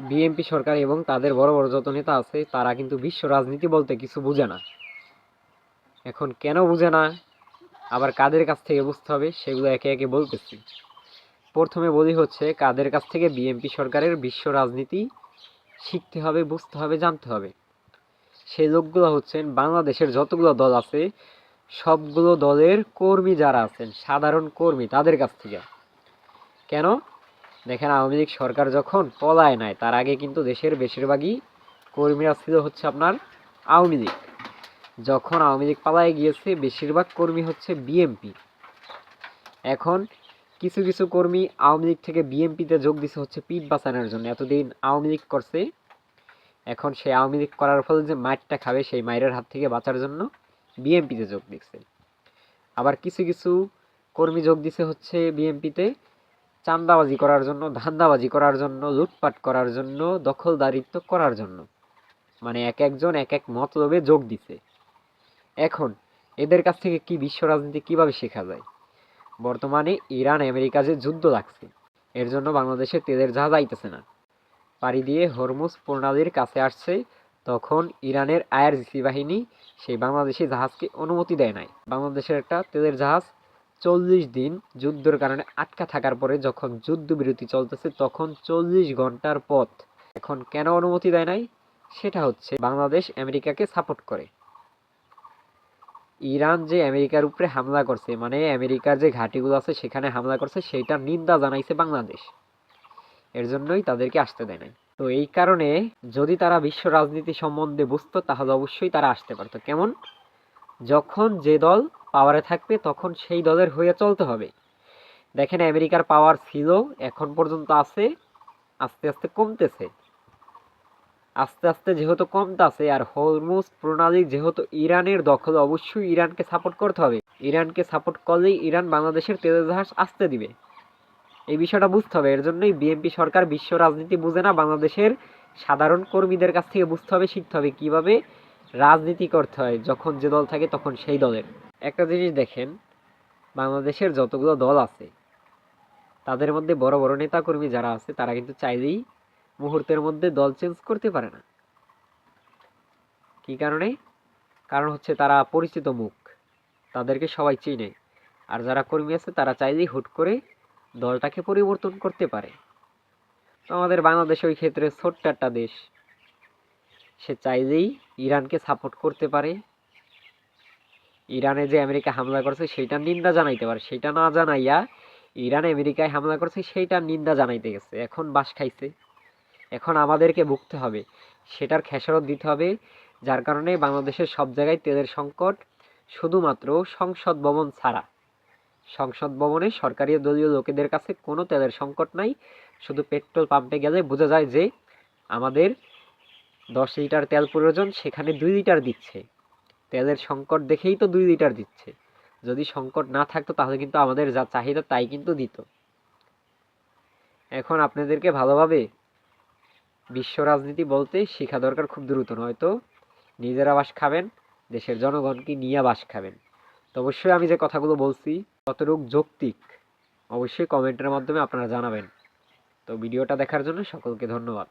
BNP সরকার এবং তাদের বড় বড় যত নেতা আছে তারা কিন্তু বিশ্ব রাজনীতি বলতে কিছু বুঝে না। এখন কেন বুঝে না, আবার কাদের কাছ থেকে বুঝতে হবে সেগুলো একে একে বলতেছি। প্রথমে বলি হচ্ছে কাদের কাছ থেকে বিএনপি সরকারের বিশ্ব রাজনীতি শিখতে হবে, বুঝতে হবে, জানতে হবে। সেই লোকগুলো হচ্ছেন বাংলাদেশের যতগুলো দল আছে সবগুলো দলের কর্মী যারা আছেন, সাধারণ কর্মী, তাদের কাছ থেকে। কেন? দেখেন, আওয়ামী লীগ সরকার যখন পলায় নাই তার আগে কিন্তু দেশের বেশিরভাগই কর্মীরা ছিল হচ্ছে আপনার আওয়ামী লীগ। যখন আওয়ামী লীগ পালায় গিয়েছে বেশিরভাগ কর্মী হচ্ছে বিএনপি। এখন কিছু কিছু কর্মী আওয়ামী লীগ থেকে বিএনপিতে যোগ দিছে হচ্ছে পিঠ বাঁচানোর জন্য, এতদিন আওয়ামী লীগ করছে, এখন সেই আওয়ামী লীগ করার ফলে যে মাইরটা খাবে সেই মাইরের হাত থেকে বাঁচার জন্য বিএনপিতে যোগ দিচ্ছে। আবার কিছু কিছু কর্মী যোগ দিছে হচ্ছে বিএনপিতে চাঁদাবাজি করার জন্য, ধান্দাবাজি করার জন্য, লুটপাট করার জন্য, দখলদারিত্ব করার জন্য। মানে এক একজন এক এক মতলবে যোগ দিছে। এখন এদের কাছ থেকে কি বিশ্ব রাজনীতি কিভাবে শেখা যায়? বর্তমানে ইরান আমেরিকা যে যুদ্ধ লাগছে, এর জন্য বাংলাদেশে তেলের জাহাজ আইতেছে না, পাড়ি দিয়ে হরমুজ প্রণালীর কাছে আসছে, তখন ইরানের আইআরজিসি বাহিনী সেই বাংলাদেশি জাহাজকে অনুমতি দেয় নাই। বাংলাদেশের একটা তেলের জাহাজ 40 দিন যুদ্ধের কারণে আটকা থাকার পরে যখন যুদ্ধবিরতি চলতেছে তখন 40 ঘন্টার পথ, এখন কেন অনুমতি দেয় নাই? সেটা হচ্ছে বাংলাদেশ আমেরিকাকে সাপোর্ট করে। ইরান যে আমেরিকার উপরে হামলা করছে, মানে আমেরিকার যে ঘাঁটিগুলো আছে সেখানে হামলা করছে, সেইটা নিন্দা জানাইছে বাংলাদেশ, এর জন্যই তাদেরকে আসতে দেয় নাই। তো এই কারণে যদি তারা বিশ্ব রাজনীতি সম্বন্ধে বুঝতো তাহলে অবশ্যই তারা আসতে পারতো। কেমন? যখন যে দল পাওয়ারে থাকবে তখন সেই দলের হয়ে চলতে হবে। দেখেন, আমেরিকার পাওয়ার ছিল, এখন পর্যন্ত আছে, আস্তে আস্তে কমতেছে। আস্তে আস্তে যেহেতু কমতেছে আর হরমুজ প্রণালী যেহেতু ইরানের দখলে, অবশ্যই ইরানকে সাপোর্ট করতে হবে। ইরানকে সাপোর্ট করলেই ইরান বাংলাদেশের তেলের জাহাজ আসতে দিবে। এই বিষয়টা বুঝতে হবে। এর জন্যই বিএনপি সরকার বিশ্ব রাজনীতি বুঝে না, বাংলাদেশের সাধারণ কর্মীদের কাছ থেকে বুঝতে হবে, শিখতে হবে কিভাবে রাজনীতি করতে হয়। যখন যে দল থাকে তখন সেই দলের। একটা জিনিস দেখেন, বাংলাদেশের যতগুলো দল আছে তাদের মধ্যে বড় বড় নেতা কর্মী যারা আছে তারা কিন্তু চাইলেই মুহূর্তের মধ্যে দল চেঞ্জ করতে পারে না। কি কারণে? কারণ হচ্ছে তারা পরিচিত মুখ, তাদেরকে সবাই চিনে। আর যারা কর্মী আছে তারা চাইলেই হুট করে দলটাকে পরিবর্তন করতে পারে। তো আমাদের বাংলাদেশ ওই ক্ষেত্রে ছোট্ট একটা দেশ, সে চাইলেই ইরানকে সাপোর্ট করতে পারে, ইরানে যে আমেরিকা হামলা করছে সেইটার নিন্দা জানাইতে পারে, সেটা না জানাইয়া ইরান আমেরিকায় হামলা করছে সেইটার নিন্দা জানাইতে গেছে, এখন বাস খাইছে। এখন আমাদেরকে ভুগতে হবে, সেটার খেসারত দিতে হবে। যার কারণে বাংলাদেশের সব জায়গায় তেলের সংকট, শুধুমাত্র সংসদ ভবন ছাড়া। সংসদ ভবনে সরকারি দলীয় লোকেদের কাছে কোনো তেলের সংকট নাই, শুধু পেট্রোল পাম্পে গেলে বোঝা যায় যে আমাদের 10 লিটার তেল প্রয়োজন, সেখানে 2 লিটার দিচ্ছে। তেলের সংকট দেখেই তো 2 লিটার দিচ্ছে। যদি সংকট না থাকতো তাহলে কিন্তু আমাদের যা চাহিদা তাই কিন্তু দিত। এখন আপনাদেরকে ভালোভাবে বিশ্ব রাজনীতি বলতে শেখা দরকার খুব দ্রুত, নয়তো নিজেরা বাস খাবেন, দেশের জনগণকে নিয়ে বাস খাবেন। তো অবশ্যই আমি যে কথাগুলো বলছি কতটুকু যৌক্তিক অবশ্যই কমেন্টের মাধ্যমে আপনারা জানাবেন। তো ভিডিওটা দেখার জন্য সকলকে ধন্যবাদ।